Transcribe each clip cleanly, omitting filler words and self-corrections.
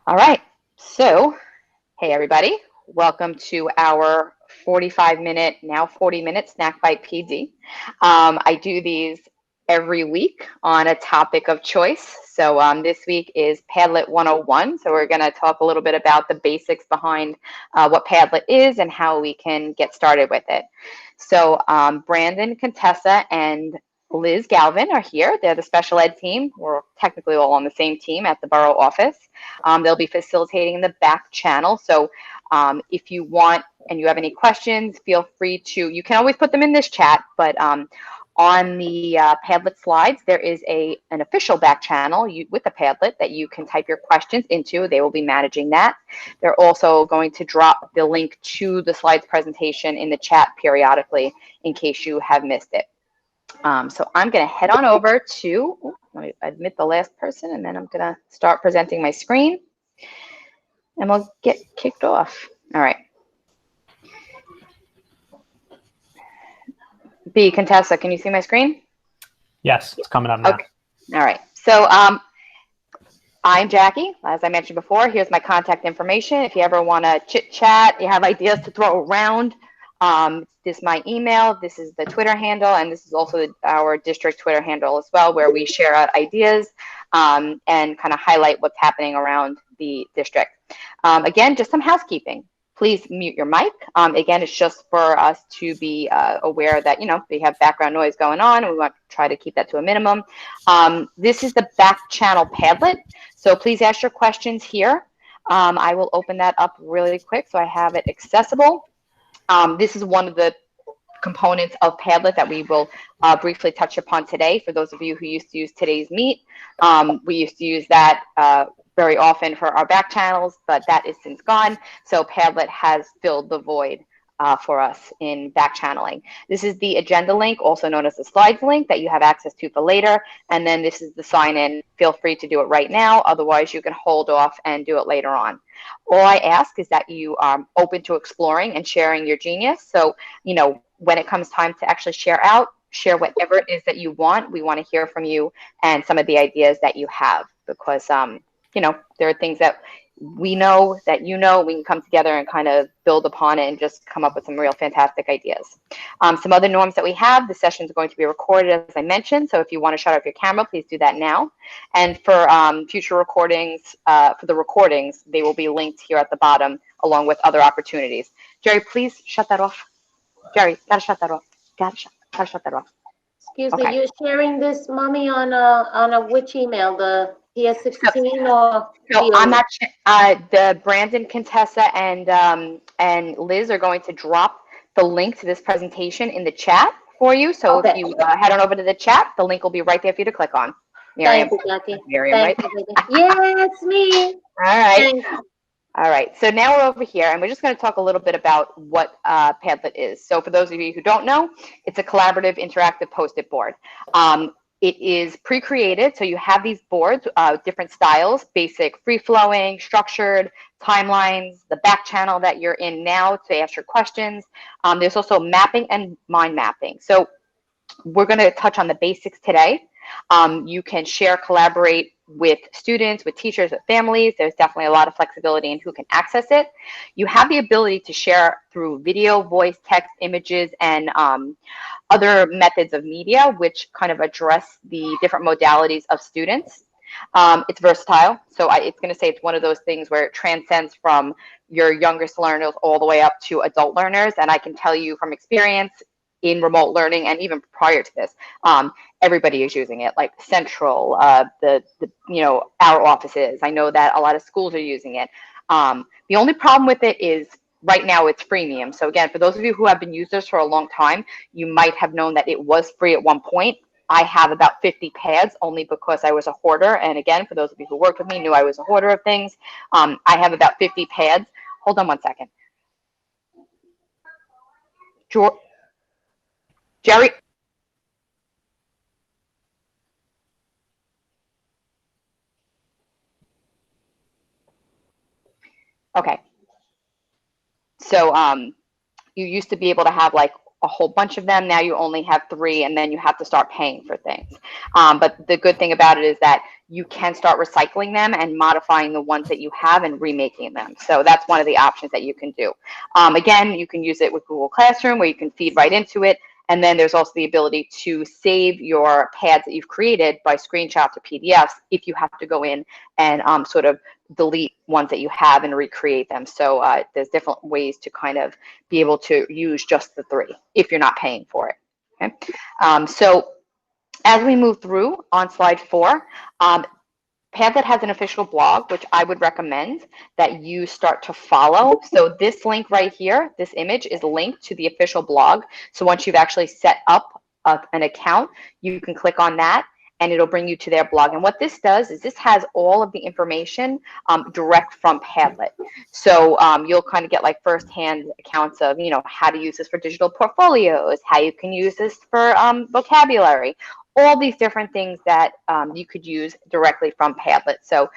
All right. So, hey everybody, welcome to our 45-minute, now 40-minute Snack Bite PD. I do these every week on a topic of choice. So this week is Padlet 101. So we're going to talk a little bit about the basics behind what Padlet is and how we can get started with it. So Brandon, Contessa, and Liz Galvin are here. They're the special ed team. We're technically all on the same team at the borough office. They'll be facilitating the back channel. So if you want and you have any questions, feel free to, you can always put them in this chat, but on the Padlet slides, there is an official back channel with the Padlet that you can type your questions into. They will be managing that. They're also going to drop the link to the slides presentation in the chat periodically in case you have missed it. So I'm going to head on over to, let me admit the last person, and then I'm going to start presenting my screen, and we'll get kicked off. All right. Contessa, can you see my screen? Yes, it's coming up now. Okay. All right. So I'm Jackie. As I mentioned before, here's my contact information. If you ever want to chit chat, you have ideas to throw around, this is my email, this is the Twitter handle, and this is also our district Twitter handle as well, where we share out ideas and kind of highlight what's happening around the district. Again, just some housekeeping. Please mute your mic. Again, it's just for us to be aware that, we have background noise going on, and we want to try to keep that to a minimum. This is the back channel Padlet, so please ask your questions here. I will open that up really quick so I have it accessible. This is one of the components of Padlet that we will briefly touch upon today. For those of you who used to use Today's Meet, we used to use that very often for our back channels, but that is since gone. So Padlet has filled the void for us in back channeling. This is the agenda link, also known as the slides link, that you have access to for later. And then this is the sign in. Feel free to do it right now. Otherwise, you can hold off and do it later on. All I ask is that you are open to exploring and sharing your genius. So, when it comes time to actually share out, share whatever it is that you want. We want to hear from you and some of the ideas that you have, because, there are things that we know that we can come together and kind of build upon it and just come up with some real fantastic ideas. Some other norms that we have: the session is going to be recorded, as I mentioned, so if you want to shut off your camera, please do that now. And for future recordings, they will be linked here at the bottom along with other opportunities. Jerry, please shut that off. Jerry, gotta shut that off. Gotta shut that off. Excuse me, you're sharing this, Mommy, on a which email? The PS16 or? No, I'm not. The Brandon, Contessa, and Liz are going to drop the link to this presentation in the chat for you. So if you head on over to the chat, the link will be right there for you to click on. Miriam. Thank you, Jackie. Miriam, right? Yeah, it's me. All right. All right, so now we're over here, and we're just going to talk a little bit about what Padlet is. So for those of you who don't know, it's a collaborative, interactive post-it board. It is pre-created, so you have these boards, different styles: basic, free-flowing, structured, timelines, the back channel that you're in now to ask your questions. There's also mapping and mind mapping. So we're going to touch on the basics today. You can share, collaborate with students, with teachers, with families. There's definitely a lot of flexibility in who can access it. You have the ability to share through video, voice, text, images, and other methods of media, which kind of address the different modalities of students. It's versatile, so it's going to say it's one of those things where it transcends from your youngest learners all the way up to adult learners. And I can tell you from experience in remote learning, and even prior to this, everybody is using it, like Central, our offices. I know that a lot of schools are using it. The only problem with it is right now it's freemium. So again, for those of you who have been users for a long time, you might have known that it was free at one point. I have about 50 pads only because I was a hoarder. And again, for those of you who worked with me, knew I was a hoarder of things. I have about 50 pads. Hold on one second. Jerry. Okay. So you used to be able to have like a whole bunch of them. Now you only have 3, and then you have to start paying for things. But the good thing about it is that you can start recycling them and modifying the ones that you have and remaking them. So that's one of the options that you can do. Again, you can use it with Google Classroom where you can feed right into it. And then there's also the ability to save your pads that you've created by screenshots or PDFs if you have to go in and sort of delete ones that you have and recreate them. So there's different ways to kind of be able to use just the 3 if you're not paying for it. Okay. So as we move through on slide 4, Padlet has an official blog, which I would recommend that you start to follow. So this link right here, this image is linked to the official blog. So once you've actually set up an account, you can click on that and it'll bring you to their blog. And what this does is this has all of the information direct from Padlet. So you'll kind of get like firsthand accounts of, you know, how to use this for digital portfolios, how you can use this for vocabulary, all these different things that you could use directly from Padlet. So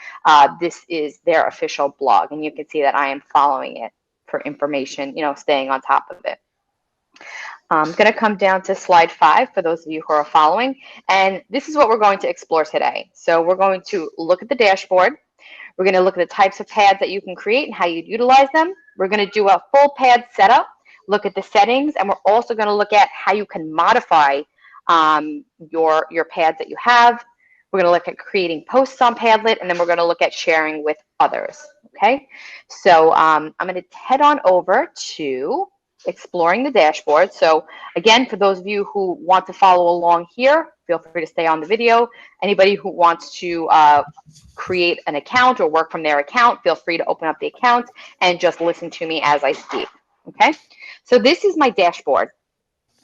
this is their official blog, and you can see that I am following it for information, you know, staying on top of it. I'm going to come down to slide 5 for those of you who are following, and this is what we're going to explore today. So we're going to look at the dashboard. We're going to look at the types of pads that you can create and how you utilize them. We're going to do a full pad setup, look at the settings, and we're also going to look at how you can modify your pads that you have. We're going to look at creating posts on Padlet, and then we're going to look at sharing with others. Okay, so I'm going to head on over to exploring the dashboard. So again, for those of you who want to follow along here, feel free to stay on the video. Anybody who wants to create an account or work from their account, feel free to open up the account and just listen to me as I speak. Okay, so this is my dashboard.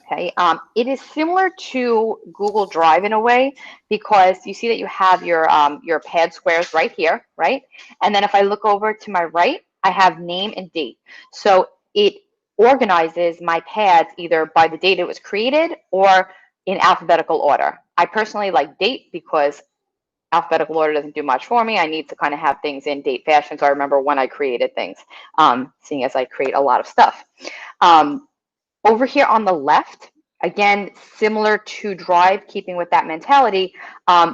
Okay, it is similar to Google Drive in a way, because you see that you have your pad squares right here, right? And then if I look over to my right, I have name and date. So it organizes my pads either by the date it was created or in alphabetical order. I personally like date because alphabetical order doesn't do much for me. I need to kind of have things in date fashion so I remember when I created things, seeing as I create a lot of stuff. Over here on the left, again, similar to Drive, keeping with that mentality,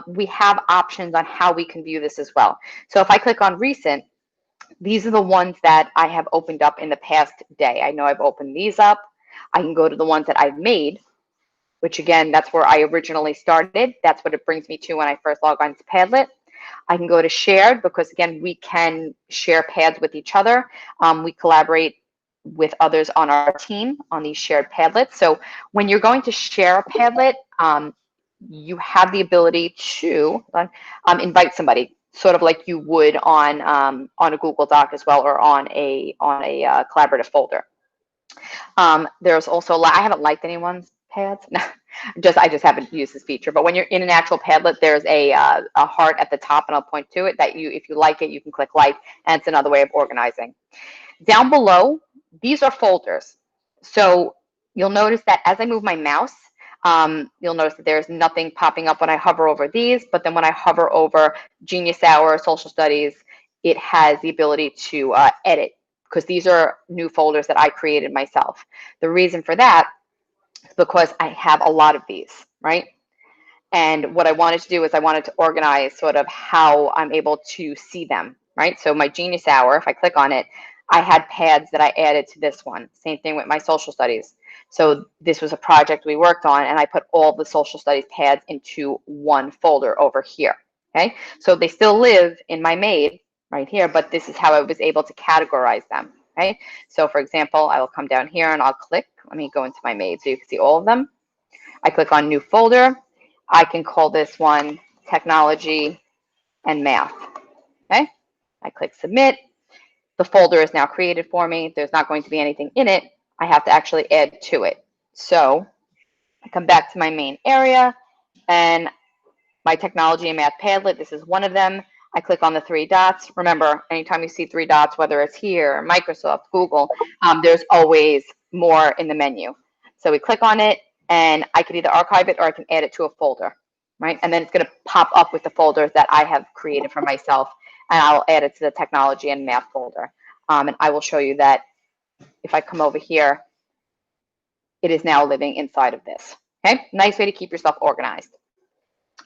we have options on how we can view this as well. So if I click on recent, these are the ones that I have opened up in the past day. I know I've opened these up. I can go to the ones that I've made, which again, that's where I originally started. That's what it brings me to when I first log on to Padlet. I can go to shared because again, we can share pads with each other. We collaborate with others on our team on these shared Padlets. So when you're going to share a Padlet, you have the ability to invite somebody, sort of like you would on a Google Doc as well, or on a collaborative folder. There's also I haven't liked anyone's pads. I just haven't used this feature. But when you're in an actual Padlet, there's a heart at the top, and I'll point to it that if you like it, you can click like, and it's another way of organizing. Down below, these are folders. So you'll notice that as I move my mouse, you'll notice that there's nothing popping up when I hover over these, but then when I hover over Genius Hour, Social Studies, it has the ability to edit, because these are new folders that I created myself. The reason for that is because I have a lot of these, right? And what I wanted to do is I wanted to organize sort of how I'm able to see them, right? So my Genius Hour, if I click on it, I had pads that I added to this one. Same thing with my Social Studies. So this was a project we worked on, and I put all the Social Studies pads into one folder over here, okay? So they still live in my made right here, but this is how I was able to categorize them, okay? So for example, I will come down here and I'll click. Let me go into my made so you can see all of them. I click on new folder. I can call this one Technology and Math, okay? I click submit. The folder is now created for me. There's not going to be anything in it. I have to actually add to it. So I come back to my main area and my Technology and Math Padlet, this is one of them. I click on the 3 dots. Remember, anytime you see 3 dots, whether it's here, Microsoft, Google, there's always more in the menu. So we click on it, and I can either archive it or I can add it to a folder, right? And then it's going to pop up with the folders that I have created for myself, and I'll add it to the Technology and Math folder. And I will show you that if I come over here, it is now living inside of this. Okay, nice way to keep yourself organized.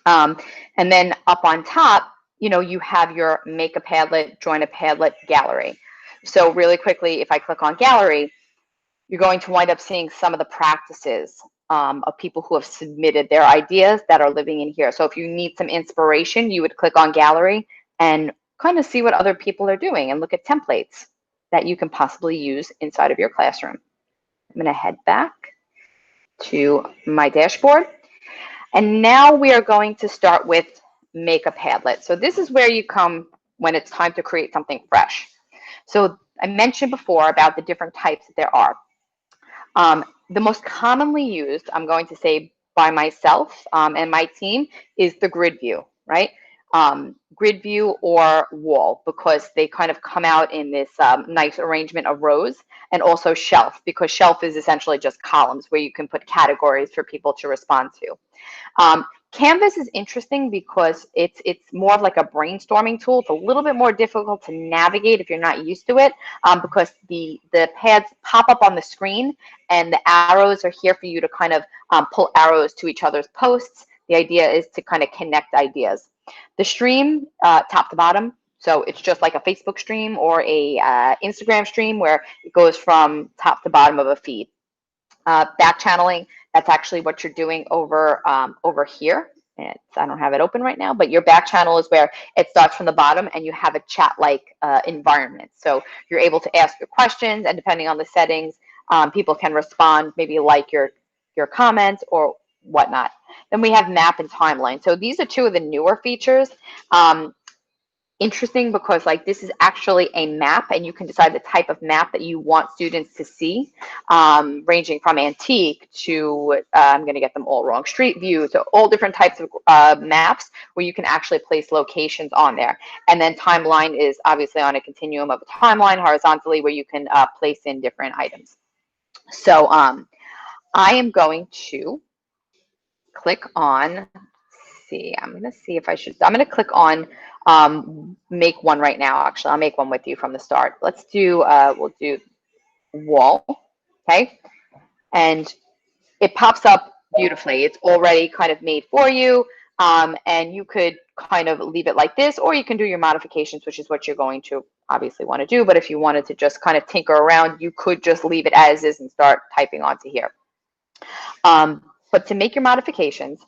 And then up on top, you have your Make a Padlet, Join a Padlet gallery. So really quickly, if I click on gallery, you're going to wind up seeing some of the practices of people who have submitted their ideas that are living in here. So if you need some inspiration, you would click on gallery and kind of see what other people are doing and look at templates that you can possibly use inside of your classroom. I'm going to head back to my dashboard. And now we are going to start with Make a Padlet. So this is where you come when it's time to create something fresh. So I mentioned before about the different types that there are. The most commonly used, I'm going to say by myself and my team, is the grid view, right? Grid view or wall, because they kind of come out in this nice arrangement of rows, and also shelf, because shelf is essentially just columns where you can put categories for people to respond to. Canvas is interesting because it's more of like a brainstorming tool. It's a little bit more difficult to navigate if you're not used to it, because the pads pop up on the screen and the arrows are here for you to kind of pull arrows to each other's posts. The idea is to kind of connect ideas. The stream, top to bottom, so it's just like a Facebook stream or a Instagram stream where it goes from top to bottom of a feed. Back channeling, that's actually what you're doing over here. I don't have it open right now, but your back channel is where it starts from the bottom and you have a chat-like environment. So you're able to ask your questions, and depending on the settings, people can respond, maybe like your comments or whatnot. Then we have map and timeline. So these are two of the newer features. Interesting because like this is actually a map, and you can decide the type of map that you want students to see, ranging from antique to I'm going to get them all wrong, street view, so all different types of maps where you can actually place locations on there. And then timeline is obviously on a continuum of a timeline horizontally where you can place in different items. So I am going to click on, I'm going to see if I'm going to click on make one right now. Actually, I'll make one with you from the start. Let's do, we'll do wall, okay? And it pops up beautifully. It's already kind of made for you, and you could kind of leave it like this, or you can do your modifications, which is what you're going to obviously want to do. But if you wanted to just kind of tinker around, you could just leave it as is and start typing onto here. But to make your modifications,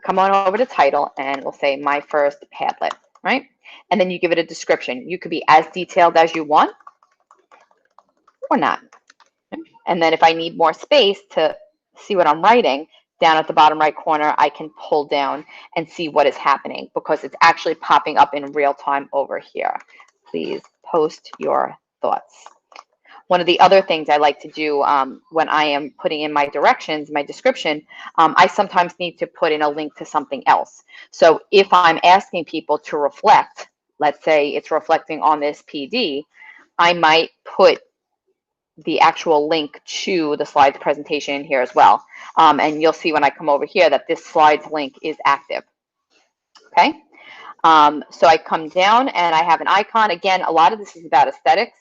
come on over to title and we'll say my first Padlet, right? And then you give it a description. You could be as detailed as you want or not. And then if I need more space to see what I'm writing, down at the bottom right corner, I can pull down and see what is happening because it's actually popping up in real time over here. Please post your thoughts. One of the other things I like to do when I am putting in my directions, my description, I sometimes need to put in a link to something else. So if I'm asking people to reflect, let's say it's reflecting on this PD, I might put the actual link to the slides presentation in here as well. And you'll see when I come over here that this slides link is active. Okay. So I come down and I have an icon. Again, a lot of this is about aesthetics.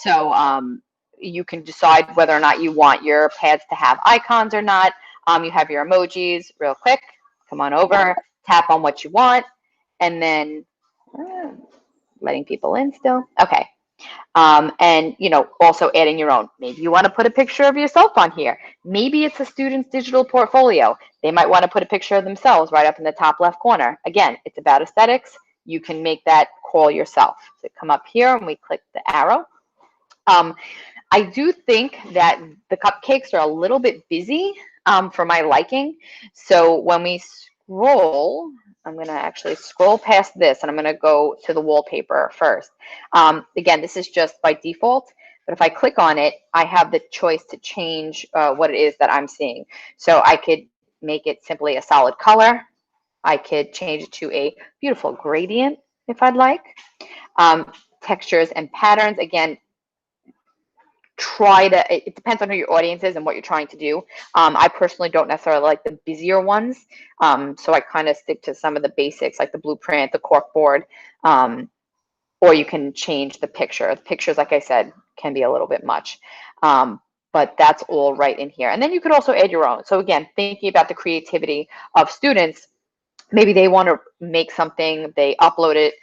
So you can decide whether or not you want your pads to have icons or not. You have your emojis real quick. Come on over, tap on what you want, and then letting people in still. Okay. And, you know, also adding your own. Maybe you want to put a picture of yourself on here. Maybe it's a student's digital portfolio. They might want to put a picture of themselves right up in the top left corner. Again, it's about aesthetics. You can make that call yourself. So come up here and we click the arrow. I do think that the cupcakes are a little bit busy for my liking. So when we scroll, I'm going to actually scroll past this and I'm going to go to the wallpaper first. Again, this is just by default, but if I click on it, I have the choice to change what it is that I'm seeing. So I could make it simply a solid color. I could change it to a beautiful gradient if I'd like. Textures and patterns, again, it depends on who your audience is and what you're trying to do. I personally don't necessarily like the busier ones. So I kind of stick to some of the basics like the blueprint, the cork board, or you can change the picture. The pictures, like I said, can be a little bit much, but that's all right in here. And then you could also add your own. So again, thinking about the creativity of students, maybe they want to make something, they upload it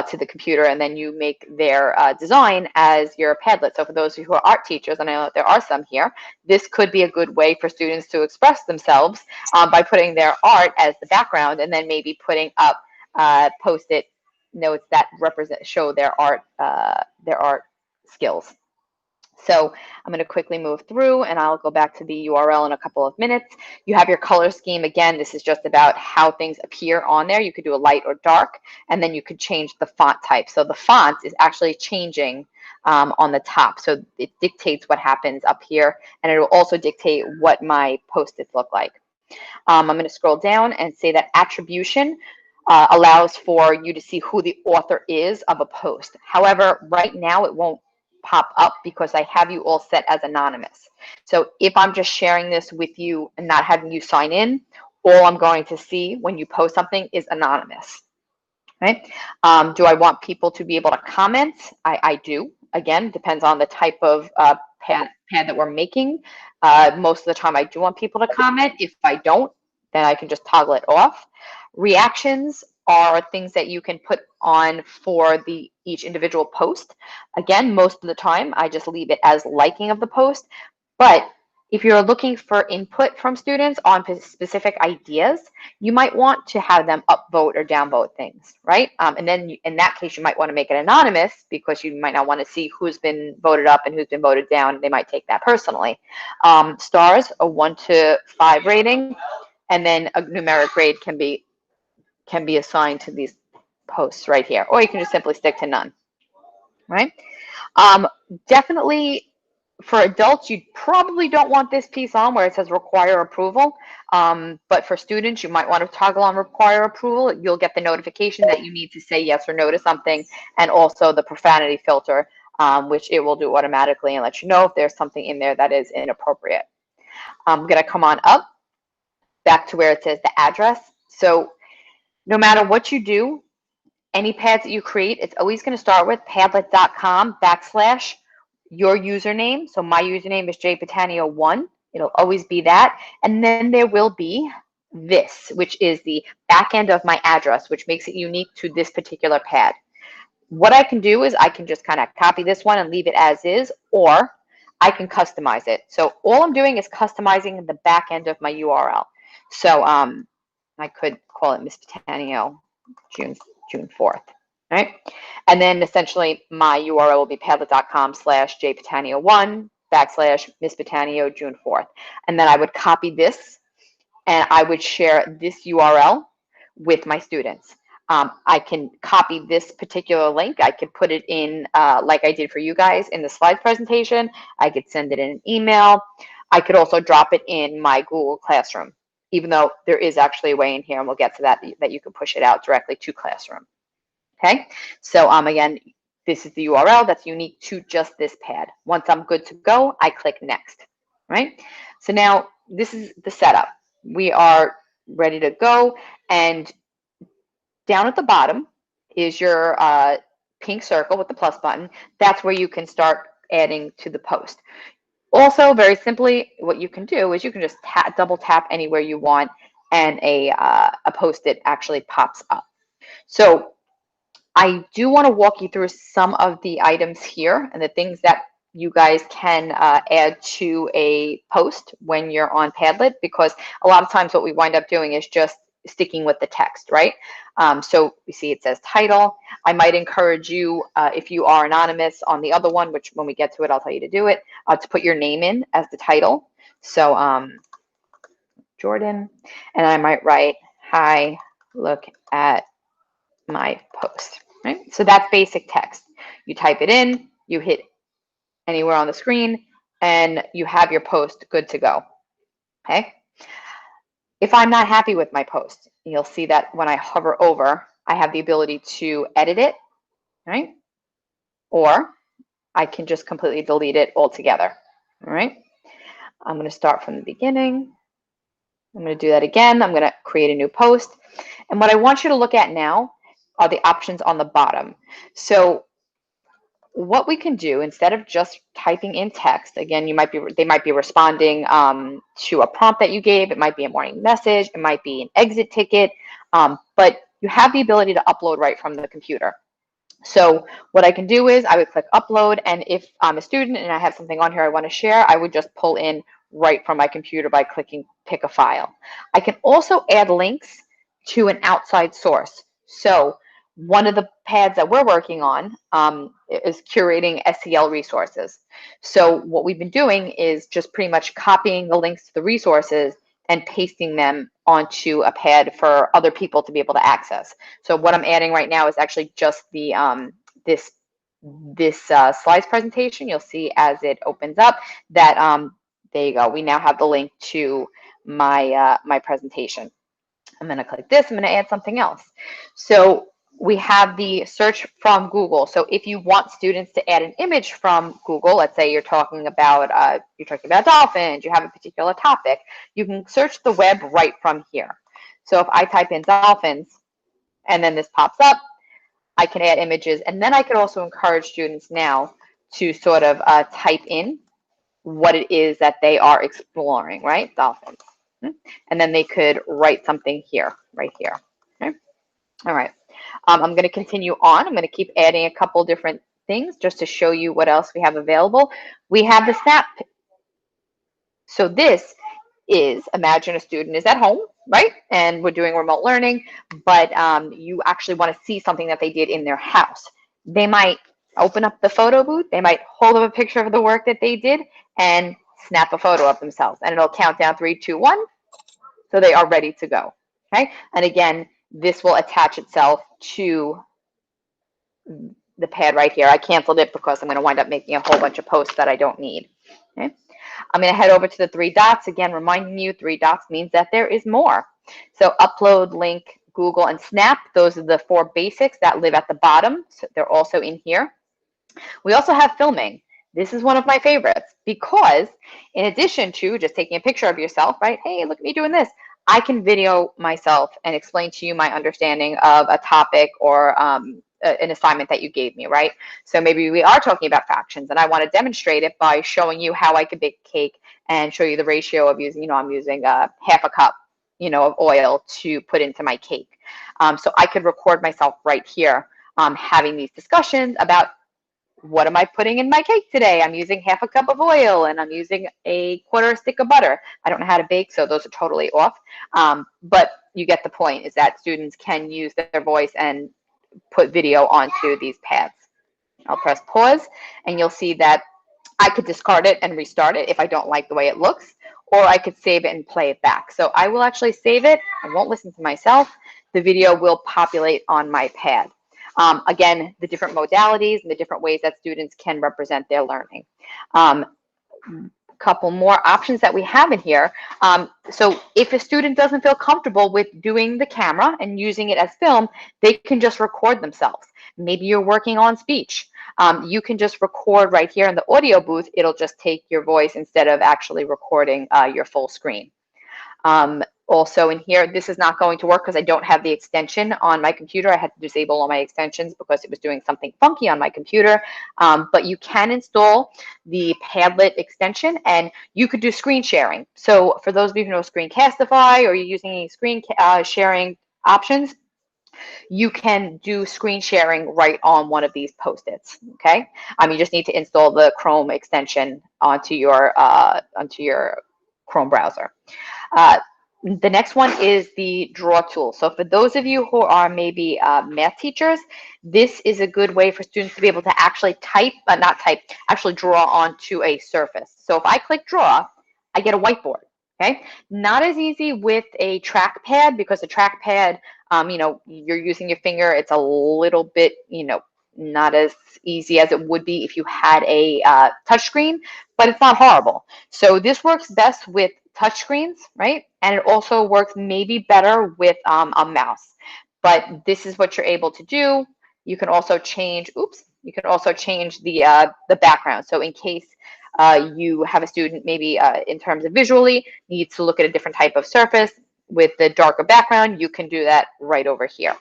to the computer, and then you make their design as your Padlet. So for those who are art teachers, and I know that there are some here, this could be a good way for students to express themselves by putting their art as the background, and then maybe putting up post-it notes that show their art skills. So I'm going to quickly move through, and I'll go back to the URL in a couple of minutes. You have your color scheme. Again, this is just about how things appear on there. You could do a light or dark, and then you could change the font type. So the font is actually changing on the top. So it dictates what happens up here, and it will also dictate what my post-its look like. I'm going to scroll down and say that attribution allows for you to see who the author is of a post. However, right now it won't pop up because I have you all set as anonymous. So if I'm just sharing this with you and not having you sign in, all I'm going to see when you post something is anonymous, right? Do I want people to be able to comment? I do. Again, depends on the type of pad that we're making. Most of the time I do want people to comment. If I don't, then I can just toggle it off. Reactions are things that you can put on for each individual post. Again, most of the time I just leave it as liking of the post, but if you're looking for input from students on specific ideas, you might want to have them upvote or downvote things, right? And then in that case, you might want to make it anonymous because you might not want to see who's been voted up and who's been voted down. They might take that personally. Stars, a 1 to 5 rating, and then a numeric grade can be assigned to these posts right here, or you can just simply stick to none, right? Definitely for adults, you probably don't want this piece on where it says require approval, but for students, you might want to toggle on require approval. You'll get the notification that you need to say yes or no to something, and also the profanity filter, which it will do automatically and let you know if there's something in there that is inappropriate. I'm going to come on up back to where it says the address. So no matter what you do, any pads that you create, it's always going to start with padlet.com / your username. So my username is jpatanio1. It'll always be that. And then there will be this, which is the back end of my address, which makes it unique to this particular pad. What I can do is I can just kind of copy this one and leave it as is, or I can customize it. So all I'm doing is customizing the back end of my URL. So I could call it Miss Patanio June 4th, right? And then essentially my URL will be padlet.com / jpatanio1 / Miss Patanio June 4th. And then I would copy this and I would share this URL with my students. I can copy this particular link. I could put it in like I did for you guys in the slides presentation. I could send it in an email. I could also drop it in my Google Classroom, even though there is actually a way in here, and we'll get to that, that you can push it out directly to Classroom. Okay, so again, this is the URL that's unique to just this pad. Once I'm good to go, I click next, right? So now this is the setup. We are ready to go, and down at the bottom is your pink circle with the plus button. That's where you can start adding to the post. Also, very simply, what you can do is you can just double tap anywhere you want, and a post-it actually pops up. So I do want to walk you through some of the items here and the things that you guys can add to a post when you're on Padlet, because a lot of times what we wind up doing is just sticking with the text, right? So you see it says title. I might encourage you, if you are anonymous on the other one, which when we get to it, I'll tell you to do it, to put your name in as the title. So Jordan, and I might write, hi, look at my post, right? So that's basic text. You type it in, you hit anywhere on the screen, and you have your post good to go, okay? If I'm not happy with my post, you'll see that when I hover over, I have the ability to edit it, right? Or I can just completely delete it altogether, all right? I'm going to start from the beginning. I'm going to do that again. I'm going to create a new post. And what I want you to look at now are the options on the bottom. So what we can do, instead of just typing in text, again, they might be responding to a prompt that you gave. It might be a morning message. It might be an exit ticket. but you have the ability to upload right from the computer. So what I can do is I would click upload, and if I'm a student and I have something on here I want to share, I would just pull in right from my computer by clicking pick a file. I can also add links to an outside source. So one of the pads that we're working on is curating SEL resources. So what we've been doing is just pretty much copying the links to the resources and pasting them onto a pad for other people to be able to access. So what I'm adding right now is actually just the this slides presentation. You'll see as it opens up that there you go. We now have the link to my my presentation. I'm going to click this. I'm going to add something else. So we have the search from Google. So if you want students to add an image from Google, let's say you're talking about dolphins, you have a particular topic, you can search the web right from here. So if I type in dolphins and then this pops up, I can add images, and then I could also encourage students now to sort of type in what it is that they are exploring, right? Dolphins. And then they could write something here, right here. Okay. All right. I'm going to continue on. I'm going to keep adding a couple different things just to show you what else we have available. We have the Snap. So this is, imagine a student is at home, right? And we're doing remote learning, but you actually want to see something that they did in their house. They might open up the photo booth. They might hold up a picture of the work that they did and snap a photo of themselves. And it'll count down 3, 2, 1. So they are ready to go. Okay. And again, this will attach itself to the pad right here. I canceled it because I'm going to wind up making a whole bunch of posts that I don't need. Okay. I'm going to head over to the 3 dots. Again, reminding you 3 dots means that there is more. So upload, link, Google, and Snap. Those are the 4 basics that live at the bottom. So they're also in here. We also have filming. This is one of my favorites because in addition to just taking a picture of yourself, right? Hey, look at me doing this. I can video myself and explain to you my understanding of a topic or an assignment that you gave me, right? So maybe we are talking about fractions and I want to demonstrate it by showing you how I could bake a cake and show you the ratio of using, I'm using half a cup, of oil to put into my cake. So I could record myself right here having these discussions about what am I putting in my cake today? I'm using half a cup of oil and I'm using a quarter stick of butter. I don't know how to bake, so those are totally off. But you get the point, is that students can use their voice and put video onto these pads. I'll press pause and you'll see that I could discard it and restart it if I don't like the way it looks, or I could save it and play it back. So I will actually save it. I won't listen to myself. The video will populate on my pad. Again, the different modalities and the different ways that students can represent their learning. Couple more options that we have in here. So if a student doesn't feel comfortable with doing the camera and using it as film, they can just record themselves. Maybe you're working on speech. You can just record right here in the audio booth. It'll just take your voice instead of actually recording your full screen. Also in here, this is not going to work because I don't have the extension on my computer. I had to disable all my extensions because it was doing something funky on my computer. But you can install the Padlet extension and you could do screen sharing. So for those of you who know Screencastify or you're using any screen sharing options, you can do screen sharing right on one of these Post-its, okay? You just need to install the Chrome extension onto your Chrome browser. The next one is the draw tool. So for those of you who are maybe math teachers, this is a good way for students to be able to actually actually draw onto a surface. So if I click draw, I get a whiteboard, okay? Not as easy with a trackpad because a trackpad, you're using your finger. It's a little bit, not as easy as it would be if you had a touchscreen, but it's not horrible. So this works best with touchscreens, right? And it also works maybe better with a mouse. But this is what you're able to do. You can also change, you can also change the background. So in case you have a student maybe in terms of visually needs to look at a different type of surface with the darker background, you can do that right over here.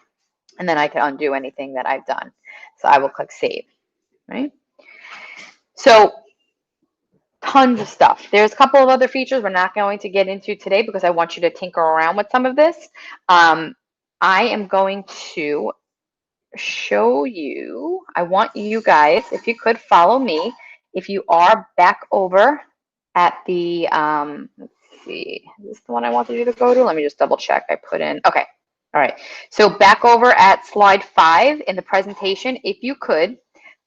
And then I can undo anything that I've done. So I will click save, right? So tons of stuff. There's a couple of other features we're not going to get into today because I want you to tinker around with some of this. I am going to show you, I want you guys, if you could follow me, if you are back over at the, let's see, is this the one I wanted you to go to? Let me just double check. I put in, okay. All right. So back over at slide 5 in the presentation, if you could,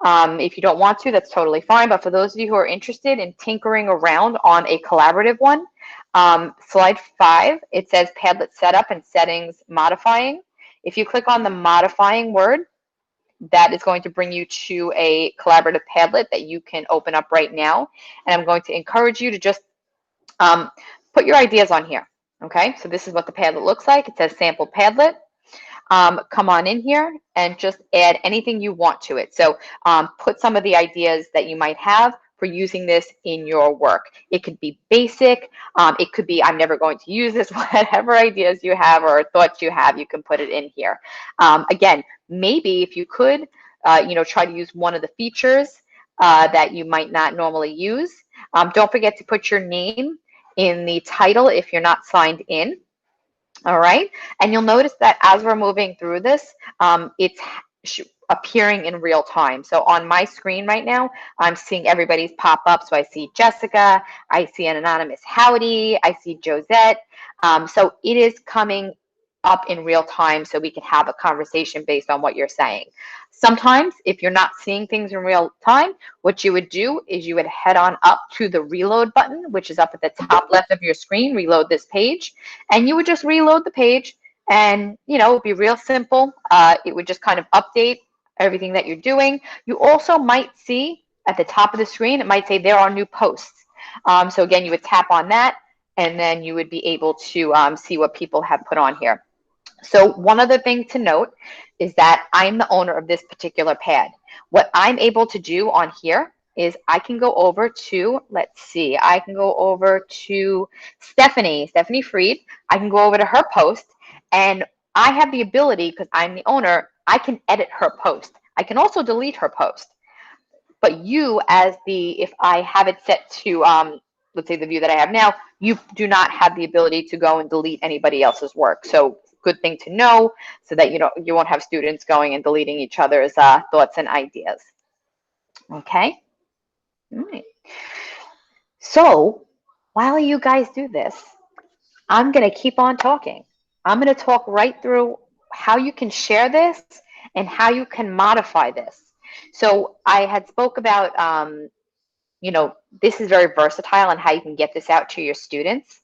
if you don't want to, that's totally fine. But for those of you who are interested in tinkering around on a collaborative one, slide 5, it says Padlet setup and settings modifying. If you click on the modifying word, that is going to bring you to a collaborative Padlet that you can open up right now. And I'm going to encourage you to just put your ideas on here. Okay, so this is what the Padlet looks like. It says sample Padlet. Come on in here and just add anything you want to it. So put some of the ideas that you might have for using this in your work. It could be basic. It could be, I'm never going to use this. Whatever ideas you have or thoughts you have, you can put it in here. Again, maybe if you could, try to use one of the features that you might not normally use. Don't forget to put your name in the title if you're not signed in. All right, and you'll notice that as we're moving through this, it's appearing in real time. So on my screen right now, I'm seeing everybody's pop up. So I see Jessica, I see an anonymous Howdy, I see Josette. So it is coming up in real time so we can have a conversation based on what you're saying. Sometimes if you're not seeing things in real time, what you would do is you would head on up to the reload button, which is up at the top left of your screen, reload this page, and you would just reload the page and, it would be real simple. It would just kind of update everything that you're doing. You also might see at the top of the screen, it might say there are new posts. So again, you would tap on that and then you would be able to see what people have put on here. So one other thing to note is that I'm the owner of this particular pad. What I'm able to do on here is I can go over to, let's see, I can go over to Stephanie Freed. I can go over to her post and I have the ability, because I'm the owner, I can edit her post. I can also delete her post. But you as if I have it set to, let's say the view that I have now, you do not have the ability to go and delete anybody else's work. So good thing to know so that you won't have students going and deleting each other's thoughts and ideas. Okay. All right. So while you guys do this, I'm going to keep on talking. I'm going to talk right through how you can share this and how you can modify this. So I had spoke about, this is very versatile and how you can get this out to your students.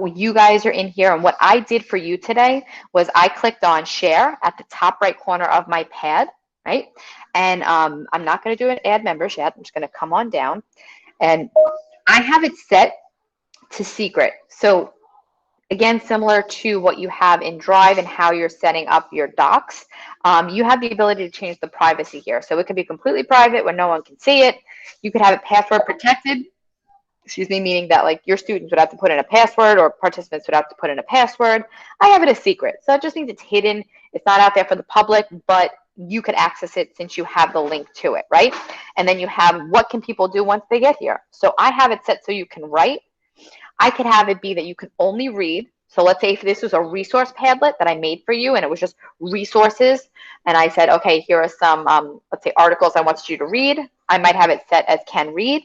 You guys are in here, and what I did for you today was I clicked on share at the top right corner of my pad, right? And I'm not going to do an add members yet. I'm just going to come on down, and I have it set to secret. So again, similar to what you have in Drive and how you're setting up your docs, you have the ability to change the privacy here. So it can be completely private where no one can see it. You could have it password protected. Excuse me, meaning that like your students would have to put in a password or participants would have to put in a password. I have it as secret. So it just means it's hidden. It's not out there for the public, but you could access it since you have the link to it, right? And then you have what can people do once they get here. So I have it set so you can write. I could have it be that you can only read. So let's say if this was a resource Padlet that I made for you and it was just resources and I said, okay, here are some, let's say articles I want you to read. I might have it set as can read.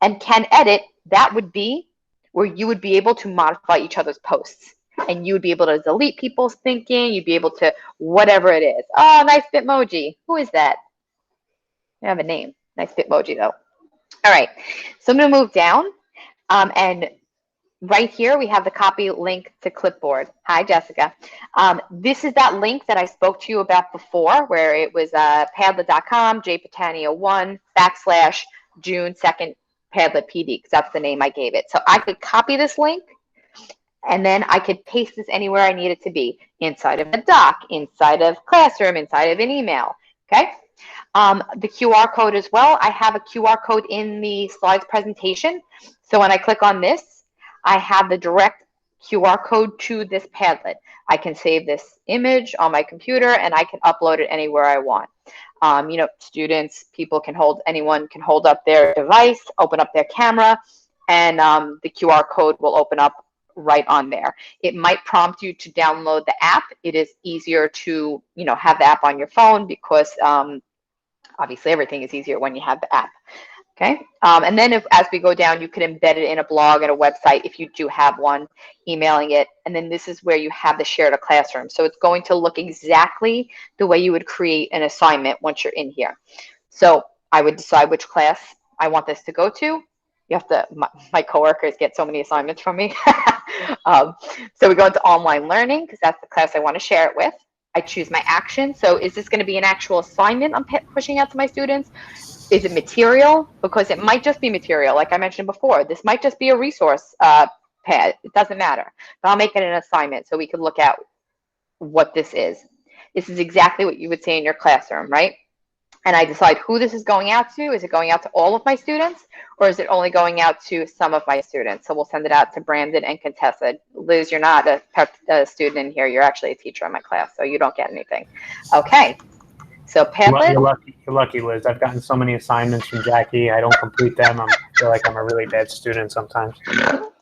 And can edit, that would be where you would be able to modify each other's posts. And you would be able to delete people's thinking. You'd be able to whatever it is. Oh, nice Bitmoji. Who is that? I have a name. Nice Bitmoji, though. All right. So I'm going to move down. And right here, we have the copy link to clipboard. Hi, Jessica. This is that link that I spoke to you about before, where it was padlet.com, jpatania1 / June 2nd. Padlet PD, because that's the name I gave it. So I could copy this link and then I could paste this anywhere I need it to be, inside of a doc, inside of Classroom, inside of an email. Okay. The QR code as well. I have a QR code in the slides presentation. So when I click on this, I have the direct QR code to this Padlet. I can save this image on my computer and I can upload it anywhere I want. Students, people can anyone can hold up their device, open up their camera, and the QR code will open up right on there. It might prompt you to download the app. It is easier to, have the app on your phone because obviously everything is easier when you have the app. Okay. And then as we go down, you could embed it in a blog and a website if you do have one, emailing it. And then this is where you have the share to classroom. So it's going to look exactly the way you would create an assignment once you're in here. So I would decide which class I want this to go to. You have to, my coworkers get so many assignments from me. So we go into online learning because that's the class I want to share it with. I choose my action. So is this going to be an actual assignment I'm pushing out to my students? Is it material? Because it might just be material, like I mentioned before. This might just be a resource pad. It doesn't matter. But I'll make it an assignment so we can look at what this is. This is exactly what you would say in your classroom, right? And I decide who this is going out to. Is it going out to all of my students, or is it only going out to some of my students? So we'll send it out to Brandon and Contessa. Liz, you're not a student in here. You're actually a teacher in my class, so you don't get anything. Okay. So Padlet. You're lucky, Liz. I've gotten so many assignments from Jackie. I don't complete them. I feel like I'm a really bad student sometimes. Well,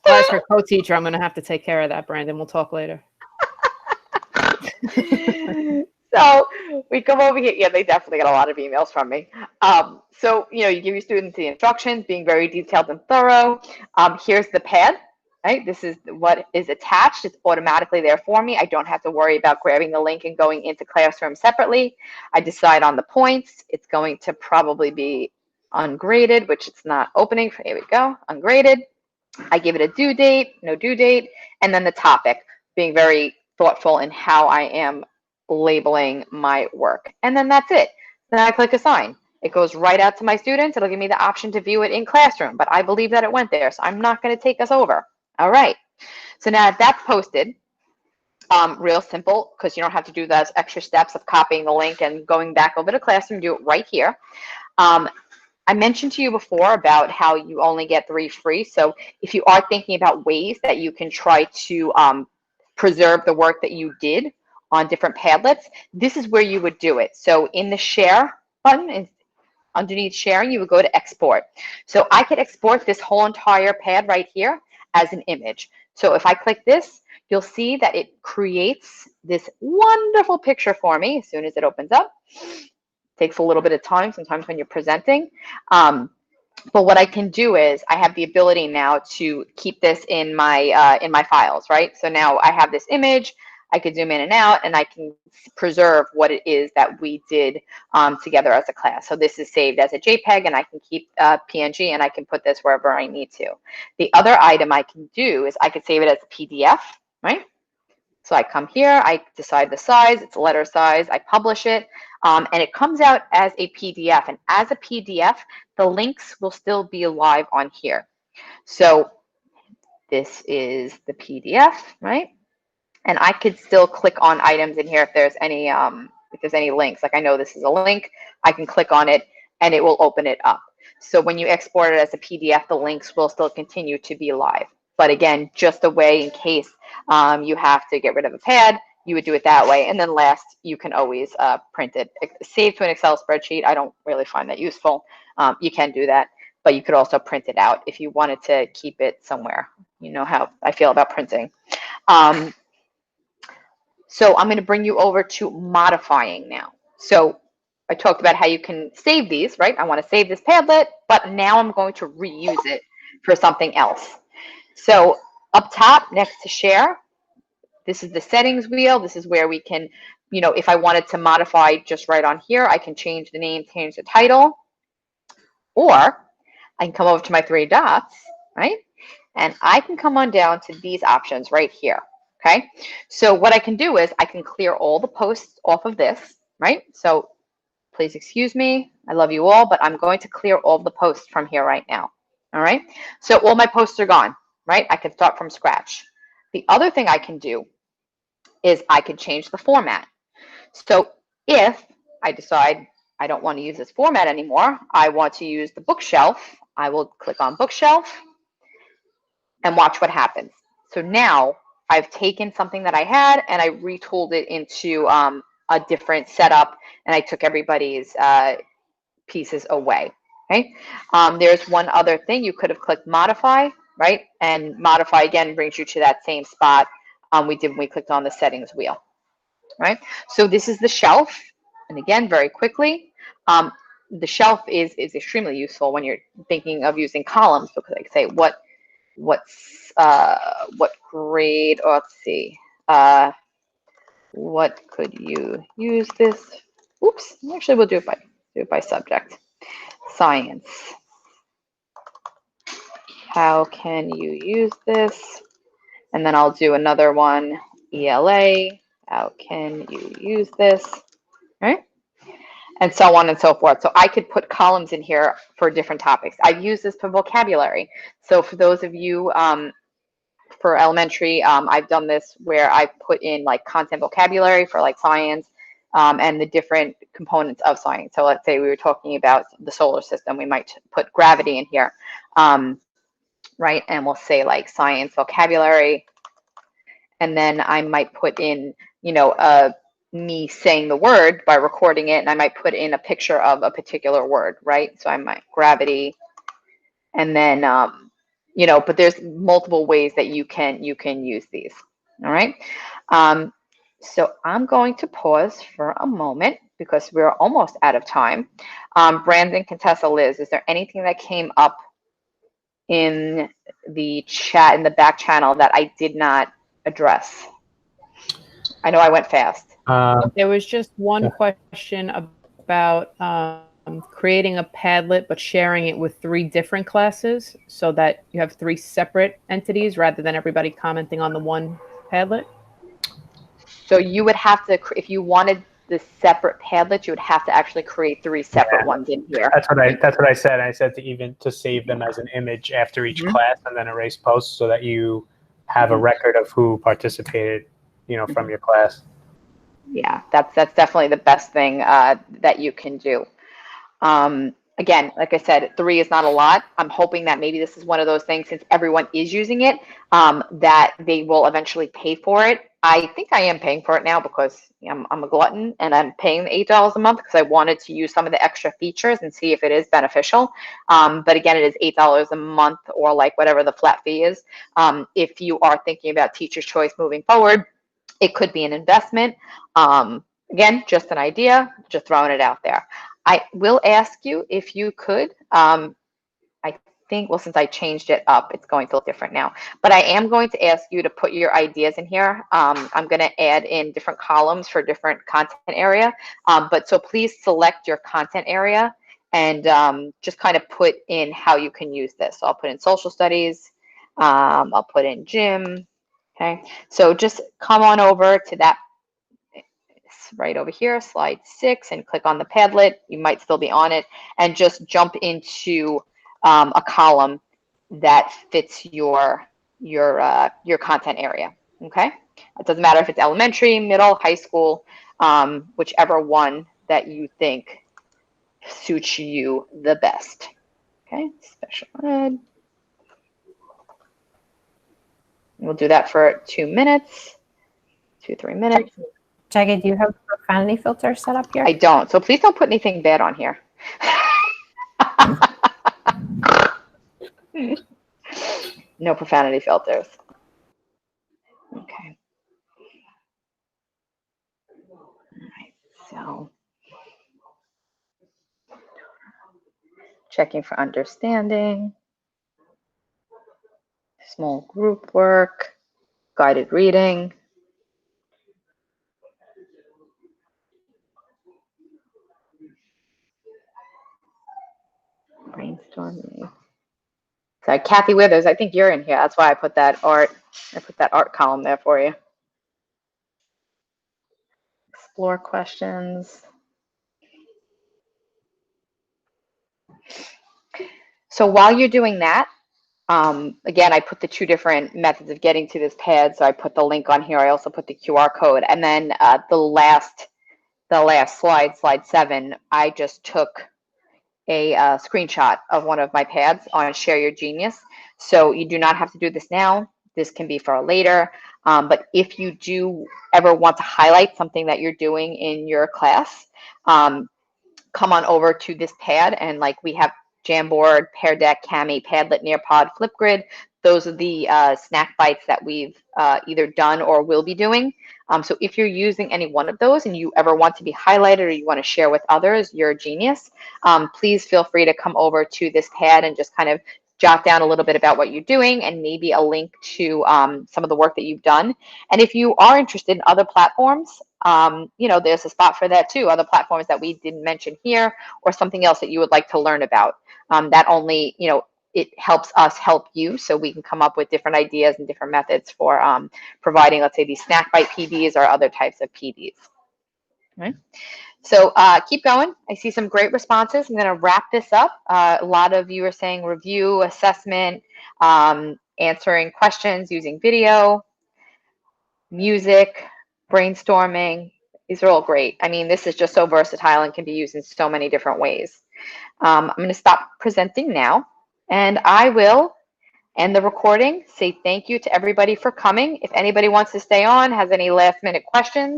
as her co-teacher, I'm going to have to take care of that, Brandon. We'll talk later. So we come over here. Yeah, they definitely get a lot of emails from me. So, you give your students the instructions, being very detailed and thorough. Here's the pad. Right? This is what is attached. It's automatically there for me. I don't have to worry about grabbing the link and going into Classroom separately. I decide on the points. It's going to probably be ungraded, which it's not opening. Here we go, ungraded. I give it a due date, no due date, and then the topic, being very thoughtful in how I am labeling my work. And then that's it. Then I click assign. It goes right out to my students. It'll give me the option to view it in Classroom, but I believe that it went there, so I'm not going to take us over. All right, so now that's posted, real simple, because you don't have to do those extra steps of copying the link and going back over to Classroom. Do it right here. I mentioned to you before about how you only get 3 free. So if you are thinking about ways that you can try to preserve the work that you did on different Padlets, this is where you would do it. So in the share button, underneath sharing, you would go to export. So I could export this whole entire pad right here as an image. So if I click this, you'll see that it creates this wonderful picture for me as soon as it opens up. Takes a little bit of time sometimes when you're presenting. But what I can do is I have the ability now to keep this in my files, right? So now I have this image. I could zoom in and out, and I can preserve what it is that we did together as a class. So this is saved as a JPEG, and I can keep PNG, and I can put this wherever I need to. The other item I can do is I could save it as a PDF, right? So I come here, I decide the size, it's letter size, I publish it, and it comes out as a PDF. And as a PDF, the links will still be live on here. So this is the PDF, right? And I could still click on items in here if there's any links. Like I know this is a link, I can click on it and it will open it up. So when you export it as a PDF, the links will still continue to be live. But again, just a way in case you have to get rid of a pad, you would do it that way. And then last, you can always print it. Save to an Excel spreadsheet. I don't really find that useful. You can do that, but you could also print it out if you wanted to keep it somewhere. You know how I feel about printing. So I'm going to bring you over to modifying now. So I talked about how you can save these, right? I want to save this Padlet, but now I'm going to reuse it for something else. So up top next to share, this is the settings wheel. This is where we can, if I wanted to modify just right on here, I can change the name, change the title, or I can come over to my 3 dots, right? And I can come on down to these options right here. Okay, so what I can do is I can clear all the posts off of this, right? So please excuse me, I love you all, but I'm going to clear all the posts from here right now. All right, so all my posts are gone, right? I can start from scratch. The other thing I can do is I can change the format. So if I decide I don't want to use this format anymore, I want to use the bookshelf, I will click on bookshelf and watch what happens. So now I've taken something that I had and I retooled it into a different setup, and I took everybody's pieces away. Okay. There's one other thing. You could have clicked modify, right? And modify again brings you to that same spot we did when we clicked on the settings wheel, right? So this is the shelf. And again, very quickly, the shelf is extremely useful when you're thinking of using columns, because like say what grade, or let's see, what could you use this? Oops, actually we'll do it by subject. Science. How can you use this? And then I'll do another one, ELA. How can you use this? Right? And so on and so forth. So I could put columns in here for different topics. I've used this for vocabulary. So for those of you for elementary, I've done this where I put in like content vocabulary for like science and the different components of science. So let's say we were talking about the solar system, we might put gravity in here, right? And we'll say like science vocabulary. And then I might put in, you know, me saying the word by recording it, and I might put in a picture of a particular word, right? So I might gravity, and then you know, but there's multiple ways that you can use these. All right. So I'm going to pause for a moment because we're almost out of time. Brandon, Contessa, Liz, is there anything that came up in the chat, in the back channel, that I did not address? I know I went fast. There was just one question about creating a Padlet, but sharing it with 3 different classes so that you have 3 separate entities rather than everybody commenting on the one Padlet. So you would have to, if you wanted the separate Padlet, you would have to actually create 3 separate ones in here. That's what I said. I said to save them as an image after each class and then erase posts so that you have a record of who participated, you know, from your class. Yeah, that's definitely the best thing that you can do. Again, like I said, 3 is not a lot. I'm hoping that maybe this is one of those things, since everyone is using it, that they will eventually pay for it. I think I am paying for it now because I'm a glutton, and I'm paying the $8 a month because I wanted to use some of the extra features and see if it is beneficial. But again, it is $8 a month, or like whatever the flat fee is. If you are thinking about Teacher's Choice moving forward, it could be an investment. Again, just an idea, just throwing it out there. I will ask you if you could, I think, well, since I changed it up, it's going to look different now, but I am going to ask you to put your ideas in here. I'm going to add in different columns for different content area. But so please select your content area and just kind of put in how you can use this. So I'll put in social studies. I'll put in gym. Okay. So just come on over to that right over here, slide 6, and click on the Padlet. You might still be on it, and just jump into a column that fits your content area. Okay, it doesn't matter if it's elementary, middle, high school, whichever one that you think suits you the best. Okay, special ed. We'll do that for 2 minutes, 2-3 minutes. Jackie, do you have a profanity filter set up here? I don't, so please don't put anything bad on here. No profanity filters. Okay. All right, so checking for understanding, small group work, guided reading. Brainstorming. Sorry, Kathy Withers, I think you're in here. That's why I put that art column there for you. Explore questions. So while you're doing that, again, I put the 2 different methods of getting to this pad. So I put the link on here. I also put the QR code. And then the last slide, slide 7, I just took a screenshot of one of my pads on Share Your Genius. So you do not have to do this now. This can be for later. But if you do ever want to highlight something that you're doing in your class, come on over to this pad, and like we have Jamboard, Pear Deck, Kami, Padlet, Nearpod, Flipgrid. those are the snack bites that we've either done or will be doing. So if you're using any one of those and you ever want to be highlighted or you want to share with others, you're a genius. Please feel free to come over to this pad and just kind of jot down a little bit about what you're doing and maybe a link to some of the work that you've done. And if you are interested in other platforms, there's a spot for that too, other platforms that we didn't mention here or something else that you would like to learn about. That only, it helps us help you so we can come up with different ideas and different methods for providing, let's say, these snack bite PDs or other types of PDs. Right. So keep going. I see some great responses. I'm going to wrap this up. A lot of you are saying review, assessment, answering questions using video, music, brainstorming. These are all great. I mean, this is just so versatile and can be used in so many different ways. I'm going to stop presenting now, and I will end the recording. Say thank you to everybody for coming. If anybody wants to stay on, has any last minute questions,